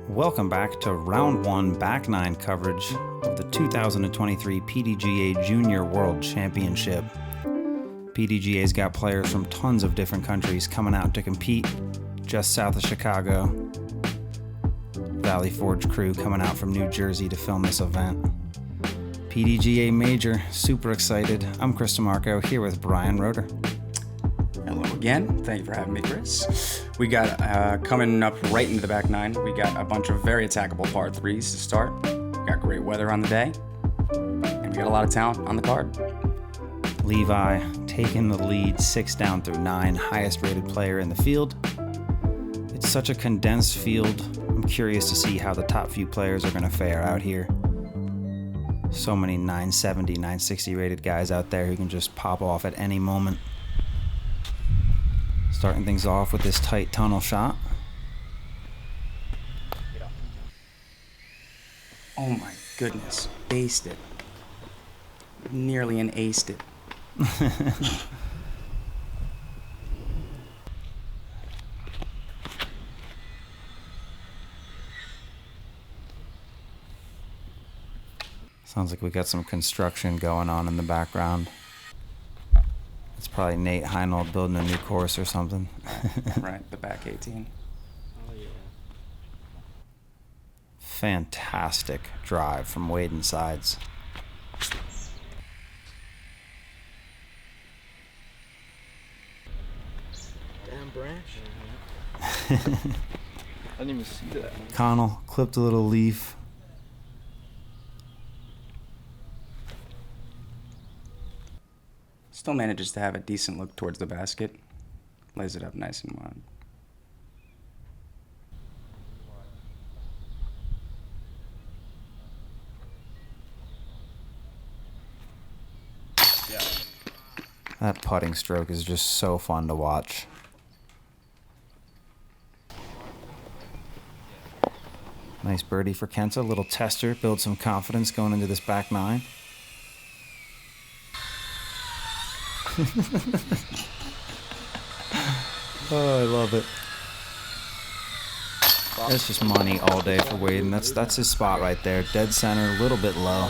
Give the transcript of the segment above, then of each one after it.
Welcome back to Round 1 Back 9 coverage of the 2023 PDGA Junior World Championship. PDGA's got players from tons of different countries coming out to compete just south of Chicago. Valley Forge crew coming out from New Jersey to film this event. PDGA Major, super excited. I'm Chris DeMarco here with Brian Roeder. Hello again. Thank you for having me, Chris. We got coming up right into the back nine. We got a bunch of very attackable par threes to start. We got great weather on the day, and we got a lot of talent on the card. Levi taking the lead 6 down through 9, highest rated player in the field. It's such a condensed field. I'm curious to see how the top few players are going to fare out here. So many 970, 960 rated guys out there who can just pop off at any moment. Starting things off with this tight tunnel shot. Oh my goodness. Aced it. Nearly an aced it. Sounds like we got some construction going on in the background. It's probably Nate Heinold building a new course or something. Right, the back 18. Oh, yeah. Fantastic drive from Waden Sides. Damn branch. I didn't even see that. Conall clipped a little leaf. Still manages to have a decent look towards the basket. Lays it up nice and wide. That putting stroke is just so fun to watch. Nice birdie for Kenta. Little tester, build some confidence going into this back nine. Oh, I love it. That's just money all day for Waden. That's his spot right there. Dead center, a little bit low.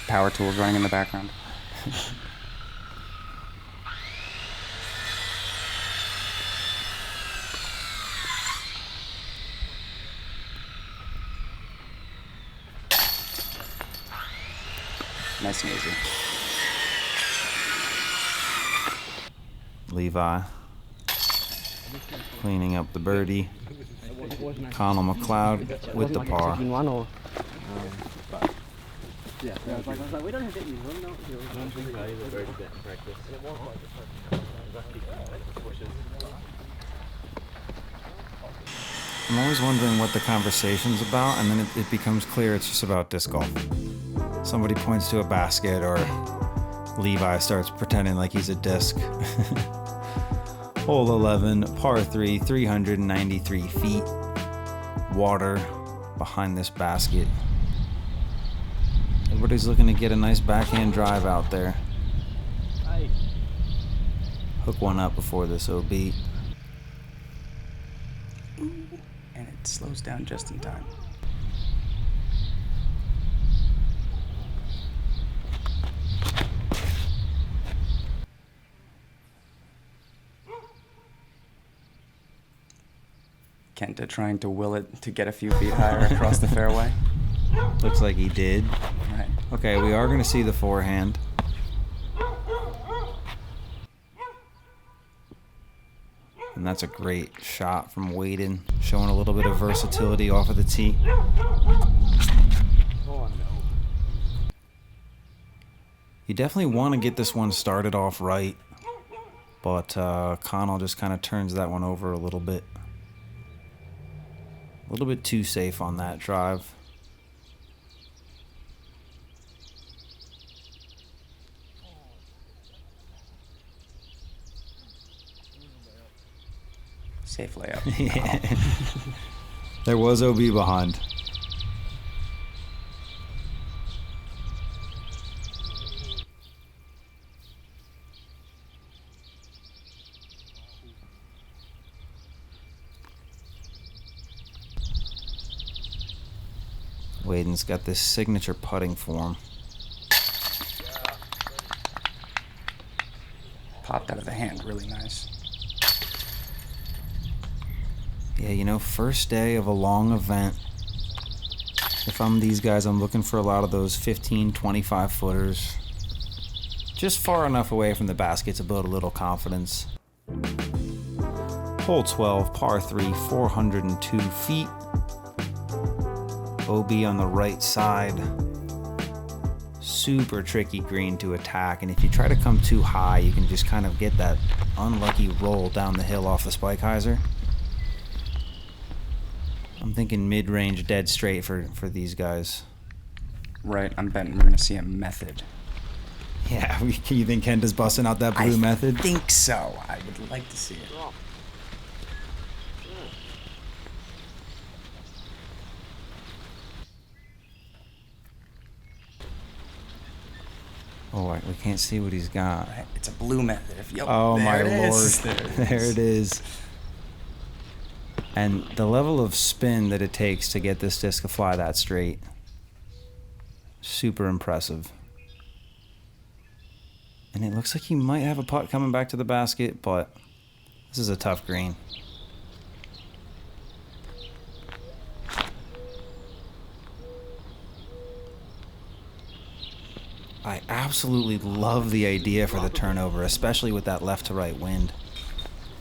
Power tools running in the background. Nice and easy. Levi cleaning up the birdie. Conall McLeod with the par. I'm always wondering what the conversation's about, and then it becomes clear it's just about disc golf. Somebody points to a basket, or Levi starts pretending like he's a disc. Hole 11, par 3, 393 feet. Water behind this basket. Everybody's looking to get a nice backhand drive out there. Hook one up before this OB. And it slows down just in time. Kenta trying to will it to get a few feet higher across the fairway. Looks like he did. Right. Okay, we are going to see the forehand. And that's a great shot from Waden, showing a little bit of versatility off of the tee. You definitely want to get this one started off right, but Conall just kind of turns that one over a little bit. A little bit too safe on that drive. Safe layup. Yeah. There was OB behind. Waden's got this signature putting form. Popped out of the hand, really nice. Yeah, you know, first day of a long event. If I'm these guys, I'm looking for a lot of those 15, 25 footers. Just far enough away from the basket to build a little confidence. Hole 12, par 3, 402 feet. OB on the right side. Super tricky green to attack, and if you try to come too high, you can just kind of get that unlucky roll down the hill off the spike hyzer. I'm thinking mid-range dead straight for these guys. Right, I'm betting we're going to see a method. Yeah, you think Kenta's busting out that blue method? I think so. I would like to see it. Oh, we can't see what he's got. Right, it's a blue method. Oh my lord. There it is. And the level of spin that it takes to get this disc to fly that straight, super impressive. And it looks like he might have a putt coming back to the basket, but this is a tough green. I absolutely love the idea for the turnover, especially with that left to right wind.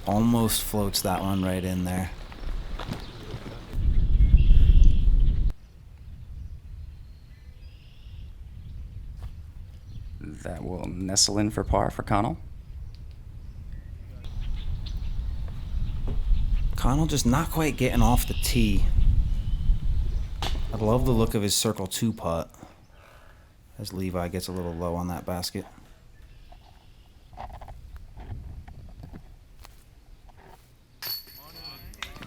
Almost floats that one right in there. That will nestle in for par for Conall. Conall just not quite getting off the tee. I love the look of his circle 2 putt as Levi gets a little low on that basket.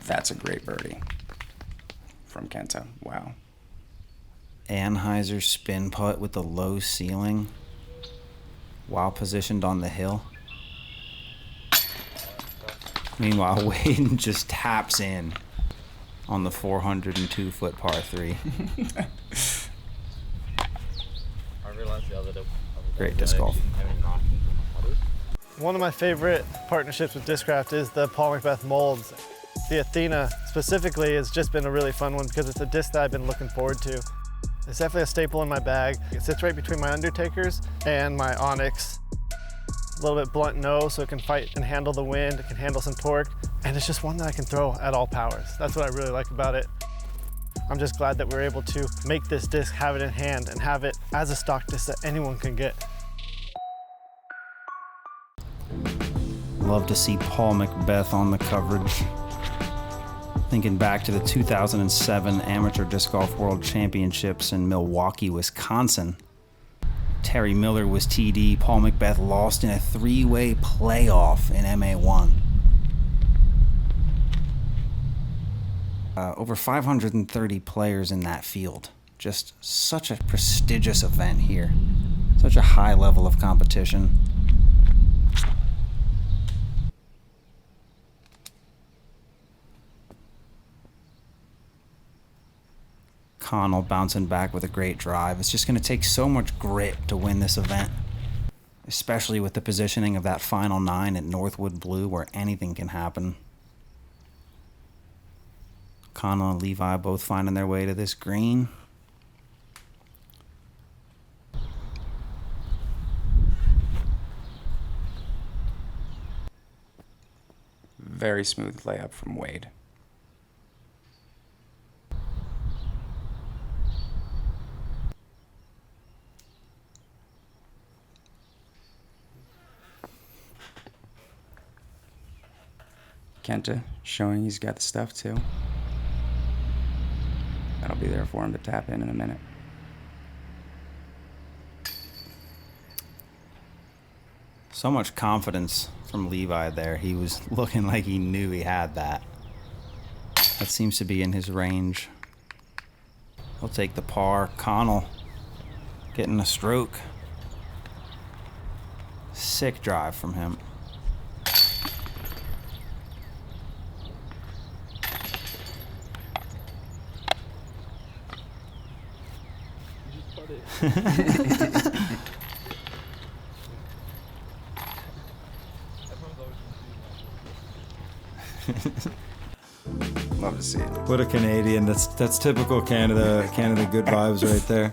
That's a great birdie from Kenta. Wow. Anheuser spin putt with the low ceiling while positioned on the hill. Meanwhile, Waden just taps in on the 402-foot par 3. Great disc golf. One of my favorite partnerships with Discraft is the Paul McBeth molds. The Athena specifically has just been a really fun one because it's a disc that I've been looking forward to. It's definitely a staple in my bag. It sits right between my Undertakers and my Onyx. A little bit blunt nose so it can fight and handle the wind, it can handle some torque, and it's just one that I can throw at all powers. That's what I really like about it. I'm just glad that we're able to make this disc, have it in hand, and have it as a stock disc that anyone can get. Love to see Paul McBeth on the coverage. Thinking back to the 2007 Amateur Disc Golf World Championships in Milwaukee, Wisconsin. Terry Miller was TD, Paul McBeth lost in a 3-way playoff in MA1. Over 530 players in that field. Just such a prestigious event here. Such a high level of competition. Conall bouncing back with a great drive. It's just going to take so much grit to win this event, especially with the positioning of that final 9 at Northwood Blue where anything can happen. Conall and Levi both finding their way to this green. Very smooth layup from Wade. Kenta showing he's got the stuff too. That'll be there for him to tap in a minute. So much confidence from Levi there. He was looking like he knew he had that. That seems to be in his range. He'll take the par. Conall getting a stroke. Sick drive from him. Love to see it. What a Canadian. That's typical Canada. Canada good vibes right there.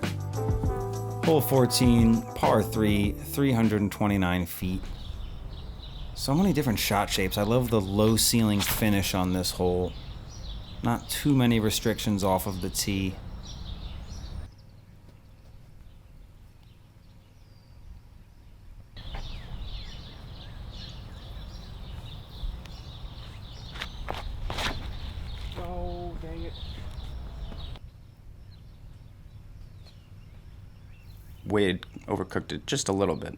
Hole 14, par 3, 329 feet. So many different shot shapes. I love the low ceiling finish on this hole. Not too many restrictions off of the tee. Oh, dang it. Wade overcooked it just a little bit.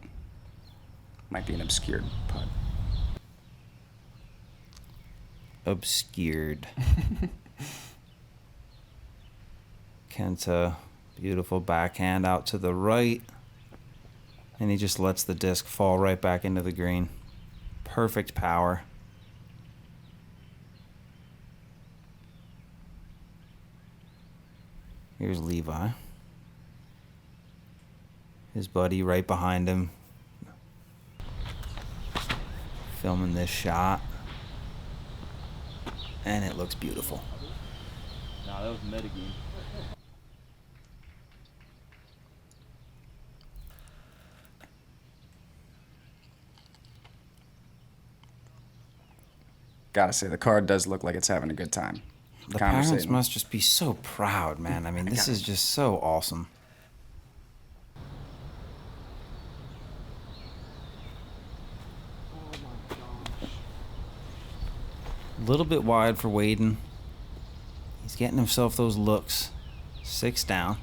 Might be an obscured putt. Obscured. Kenta, beautiful backhand out to the right. And he just lets the disc fall right back into the green. Perfect power. Here's Levi. His buddy right behind him. Filming this shot. And it looks beautiful. Nah, that was metagame. Gotta say, the card does look like it's having a good time. The parents Conversating. must just be so proud, man. I mean, this is just so awesome. Oh my gosh. A little bit wide for Waden. He's getting himself those looks. 6 down.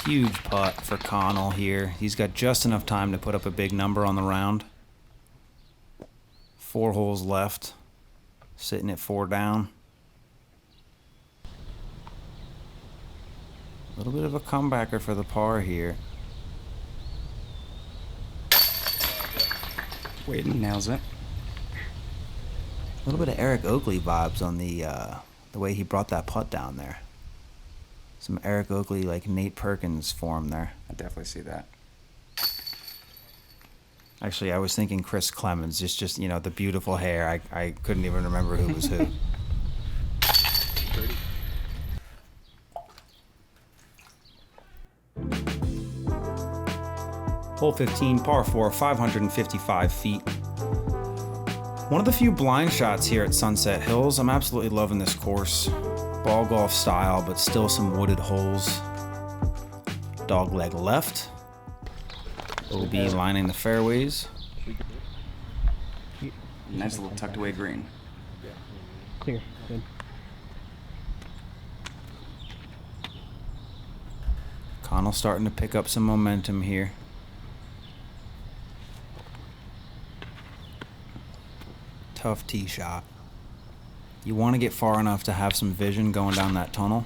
Huge putt for Conall here. He's got just enough time to put up a big number on the round. 4 holes left. Sitting at 4 down. A little bit of a comebacker for the par here. Waden nails it. A little bit of Eric Oakley vibes on the way he brought that putt down there. Some Eric Oakley, like Nate Perkins form there. I definitely see that. Actually, I was thinking Chris Clemens, just you know, the beautiful hair. I couldn't even remember who was who. Hole 15, par 4, 555 feet. One of the few blind shots here at Sunset Hills. I'm absolutely loving this course. Ball golf style, but still some wooded holes. Dog leg left. OB lining the fairways. Nice little tucked away green. Clear. Good. Conall starting to pick up some momentum here. Tough tee shot. You want to get far enough to have some vision going down that tunnel.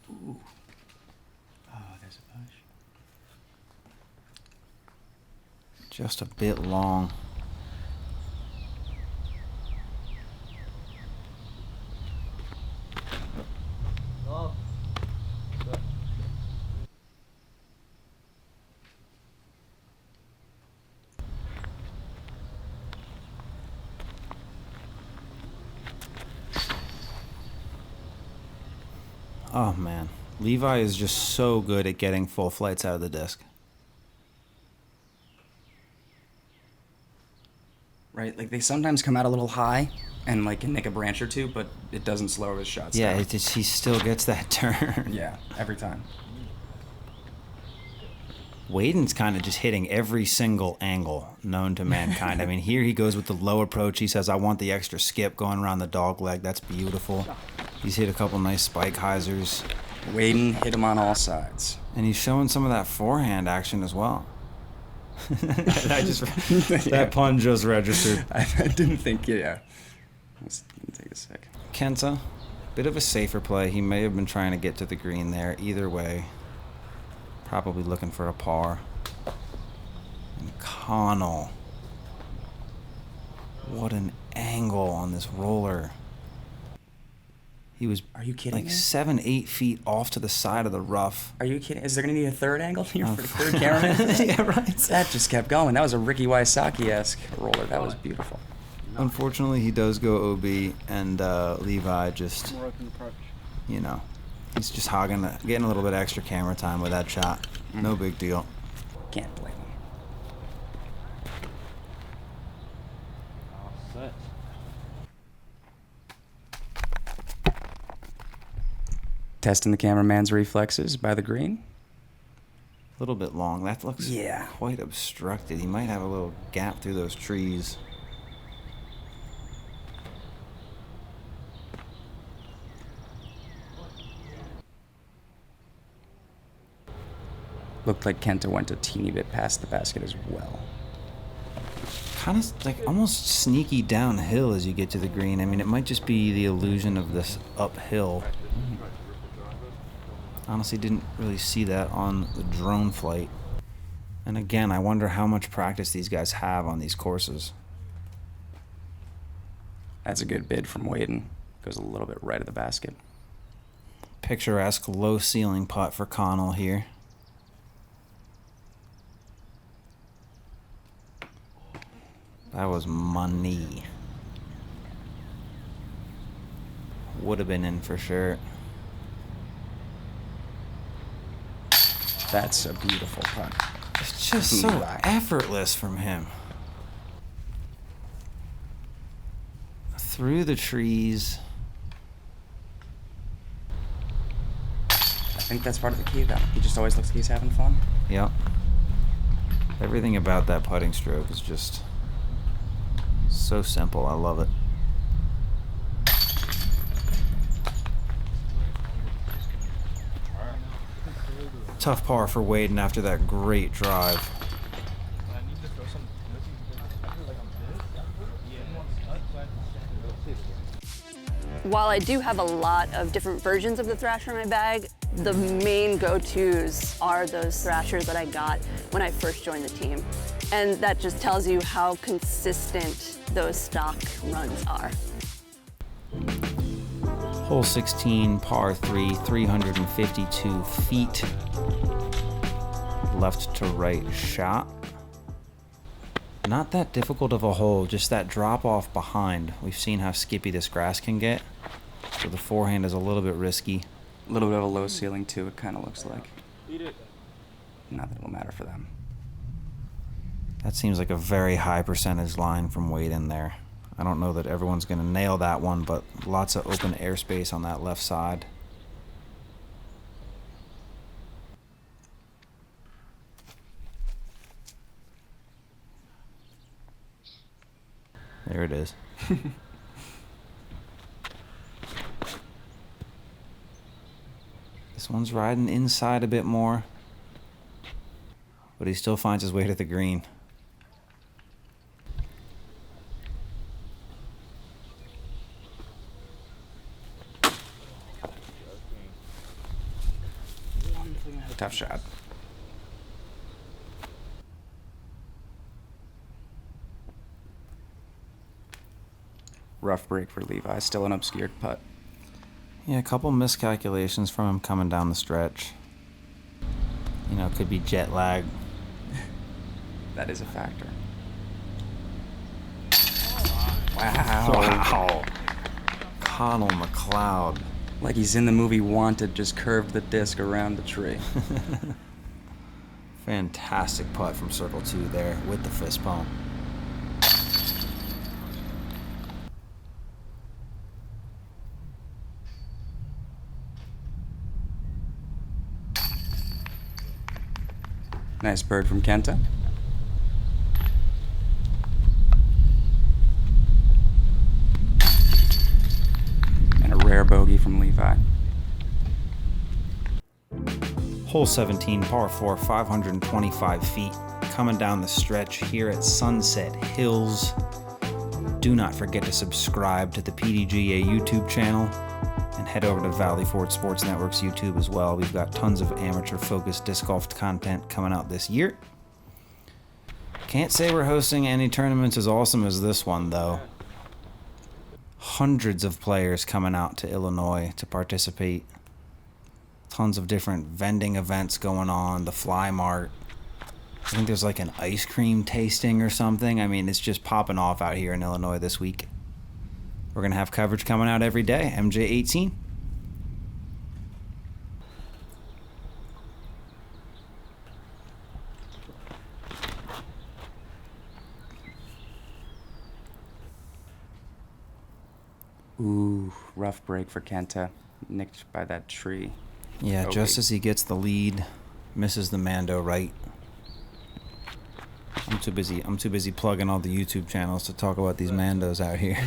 Ooh. Oh, there's a push. Just a bit long. Oh. Oh man, Levi is just so good at getting full flights out of the disc. Right, like they sometimes come out a little high and like can nick a branch or two, but it doesn't slow his shots Yeah, down. he still gets that turn. Yeah, every time. Waden's kind of just hitting every single angle known to mankind. I mean, here he goes with the low approach. He says, I want the extra skip going around the dog leg. That's beautiful. He's hit a couple nice spike hyzers. Waden hit him on all sides. And he's showing some of that forehand action as well. Yeah. That pun just registered. I didn't think, yeah. Let's take a sec. Kenta, bit of a safer play. He may have been trying to get to the green there. Either way, Probably looking for a par. And Conall. What an angle on this roller. He was Are you kidding like me? 7-8 feet off to the side of the rough. Are you kidding? Is there going to be a third angle here for the third cameraman? Yeah, right. That just kept going. That was a Ricky Wysocki-esque roller. That was beautiful. Unfortunately, he does go OB, and Levi just, you know, he's just getting a little bit extra camera time with that shot. No big deal. Can't blame him. All set. Testing the cameraman's reflexes by the green. A little bit long. That looks Yeah. quite obstructed. He might have a little gap through those trees. Looked like Kenta went a teeny bit past the basket as well. Kind of like almost sneaky downhill as you get to the green. I mean, it might just be the illusion of this uphill. Honestly, didn't really see that on the drone flight. And again, I wonder how much practice these guys have on these courses. That's a good bid from Waden. Goes a little bit right of the basket. Picturesque low ceiling putt for Conall here. That was money. Would have been in for sure. That's a beautiful putt. It's just so Levi. effortless from him. Through the trees. I think that's part of the key, though. He just always looks like he's having fun. Yep. Everything about that putting stroke is just so simple. I love it. Tough par for Waden after that great drive. While I do have a lot of different versions of the Thrasher in my bag, the main go-tos are those Thrashers that I got when I first joined the team. And that just tells you how consistent those stock runs are. Hole 16, par 3, 352 feet. Left to right shot. Not that difficult of a hole, just that drop off behind. We've seen how skippy this grass can get. So the forehand is a little bit risky. A little bit of a low ceiling, too, it kind of looks like. Not that it'll matter for them. That seems like a very high percentage line from Waden there. I don't know that everyone's going to nail that one, but lots of open airspace on that left side. There it is. This one's riding inside a bit more, but he still finds his way to the green. Tough shot. Rough break for Levi. Still an obscured putt. Yeah, a couple miscalculations from him coming down the stretch. You know, could be jet lag. That is a factor. Wow. Conall McLeod. Like he's in the movie Wanted, just curved the disc around the tree. Fantastic putt from circle 2 there with the fist bump. Nice bird from Kenta. And a rare bogey from Levi. Hole 17, par 4, 525 feet. Coming down the stretch here at Sunset Hills. Do not forget to subscribe to the PDGA YouTube channel. And head over to Valley Forge Sports Network's YouTube as well. We've got tons of amateur-focused disc golf content coming out this year. Can't say we're hosting any tournaments as awesome as this one, though. Hundreds of players coming out to Illinois to participate. Tons of different vending events going on, the Fly Mart. I think there's like an ice cream tasting or something. I mean, it's just popping off out here in Illinois this week. We're going to have coverage coming out every day. MJ18. Ooh, rough break for Kenta. Nicked by that tree. Yeah, just as he gets the lead, misses the Mando right. I'm too busy plugging all the YouTube channels to talk about these Mandos out here.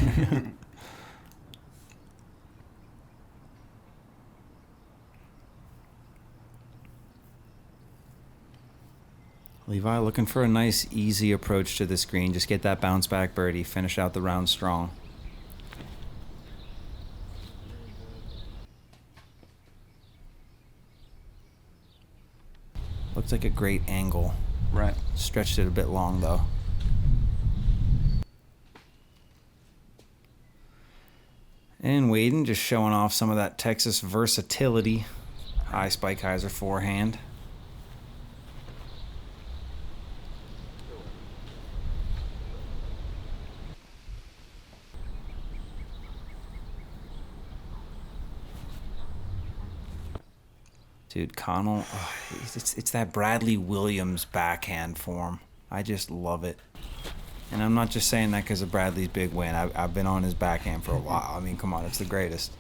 Levi looking for a nice, easy approach to this green. Just get that bounce back birdie, finish out the round strong. Looks like a great angle. Right. Stretched it a bit long, though. And Waden just showing off some of that Texas versatility. High spike hyzer forehand. Dude, Conall, it's that Bradley Williams backhand form. I just love it. And I'm not just saying that because of Bradley's big win. I've been on his backhand for a while. I mean, come on, it's the greatest.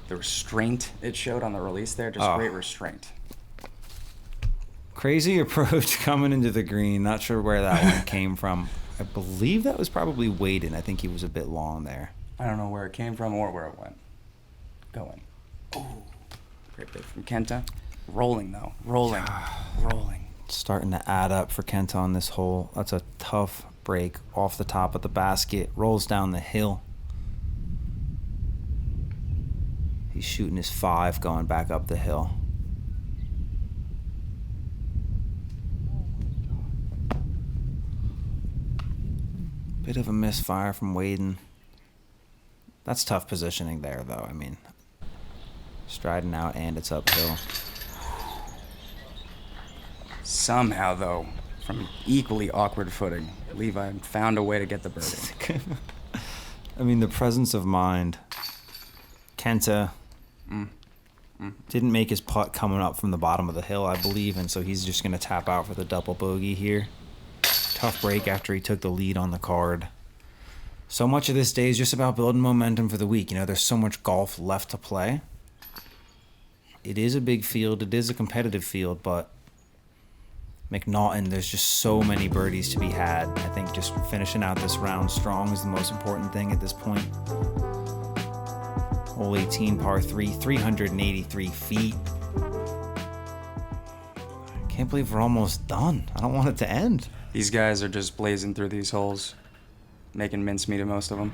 The restraint it showed on the release there, just great restraint. Crazy approach coming into the green. Not sure where that one came from. I believe that was probably Waden. I think he was a bit long there. I don't know where it came from or where it went. Going. Ooh. Great bit from Kenta. Rolling, though. Rolling. Rolling. Starting to add up for Kenta on this hole. That's a tough break off the top of the basket. Rolls down the hill. He's shooting his 5 going back up the hill. Bit of a misfire from Waden. That's tough positioning there, though. I mean, striding out and it's uphill. Somehow, though, from equally awkward footing, Levi found a way to get the birdie. I mean, the presence of mind. Kenta didn't make his putt coming up from the bottom of the hill, I believe, and so he's just going to tap out for the double bogey here. Tough break after he took the lead on the card. So much of this day is just about building momentum for the week. You know, there's so much golf left to play. It is a big field. It is a competitive field, but McNaughton, there's just so many birdies to be had. I think just finishing out this round strong is the most important thing at this point. Hole 18, par 3, 383 feet. I can't believe we're almost done. I don't want it to end. These guys are just blazing through these holes, making mincemeat of most of them.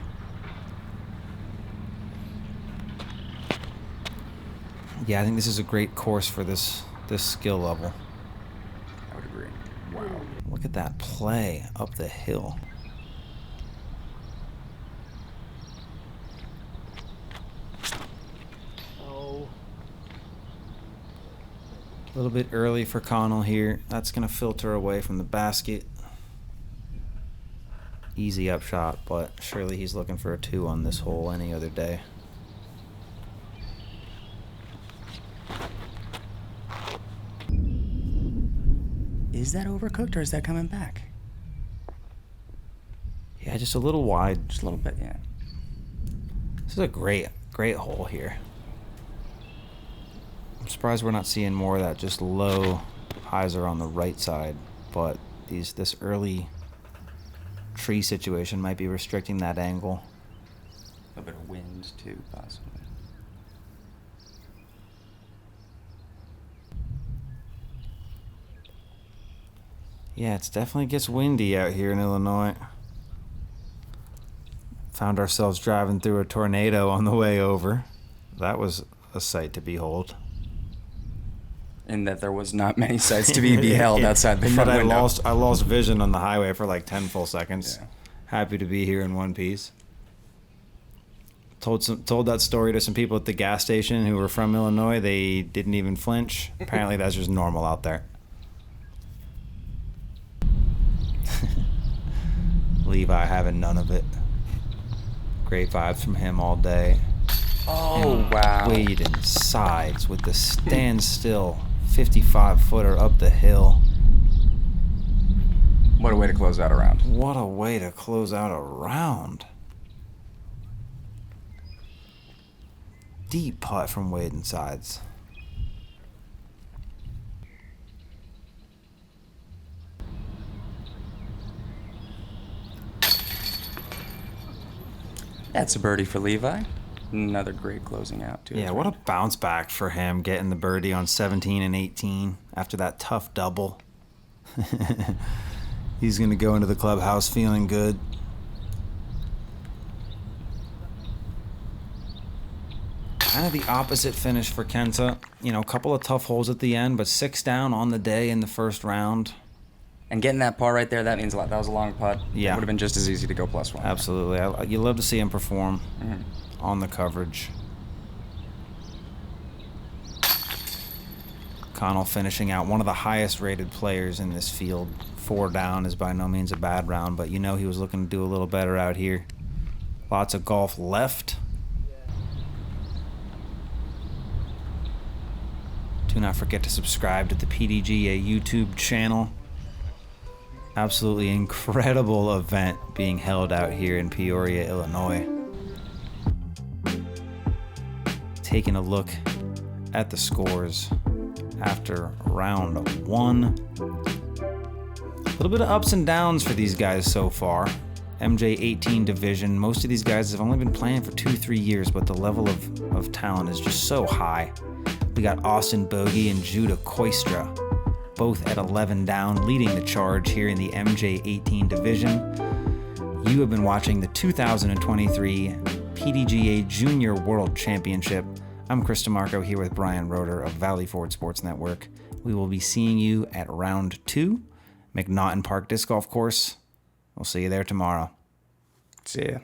Yeah, I think this is a great course for this skill level. I would agree. Wow. Look at that play up the hill. Oh. A little bit early for Conall here. That's going to filter away from the basket. Easy upshot, but surely he's looking for a 2 on this hole any other day. Is that overcooked or is that coming back? Yeah, just a little wide. Just a little bit, yeah. This is a great hole here. I'm surprised we're not seeing more of that just low hyzer on the right side, but this early tree situation might be restricting that angle. A little bit of wind too, possibly. Yeah, it definitely gets windy out here in Illinois. Found ourselves driving through a tornado on the way over. That was a sight to behold. In that there was not many sights to be beheld outside the front window. I lost vision on the highway for like 10 full seconds. Yeah. Happy to be here in one piece. Told that story to some people at the gas station who were from Illinois. They didn't even flinch. Apparently that's just normal out there. Levi having none of it. Great vibes from him all day. Oh, wow. Waden Sides with the standstill 55-footer up the hill. What a way to close out a round. What a way to close out a round. Deep putt from Waden Sides. That's a birdie for Levi. Another great closing out, too. Yeah, what a bounce back for him getting the birdie on 17 and 18 after that tough double. He's going to go into the clubhouse feeling good. Kind of the opposite finish for Kenta. You know, a couple of tough holes at the end, but 6 down on the day in the first round. And getting that par right there, that means a lot. That was a long putt. Yeah. It would have been just as easy to go +1. Absolutely. You love to see him perform on the coverage. Conall finishing out one of the highest rated players in this field. 4 down is by no means a bad round, but you know he was looking to do a little better out here. Lots of golf left. Do not forget to subscribe to the PDGA YouTube channel. Absolutely incredible event being held out here in Peoria, Illinois. Taking a look at the scores after round 1. A little bit of ups and downs for these guys so far. MJ18 division. Most of these guys have only been playing for 2-3 years, but the level of talent is just so high. We got Austin Bogey and Judah Koistra, both at 11 down, leading the charge here in the MJ18 division. You have been watching the 2023 PDGA Junior World Championship. I'm Chris DeMarco here with Brian Roeder of Valley Forge Sports Network. We will be seeing you at round 2, McNaughton Park Disc Golf Course. We'll see you there tomorrow. See ya.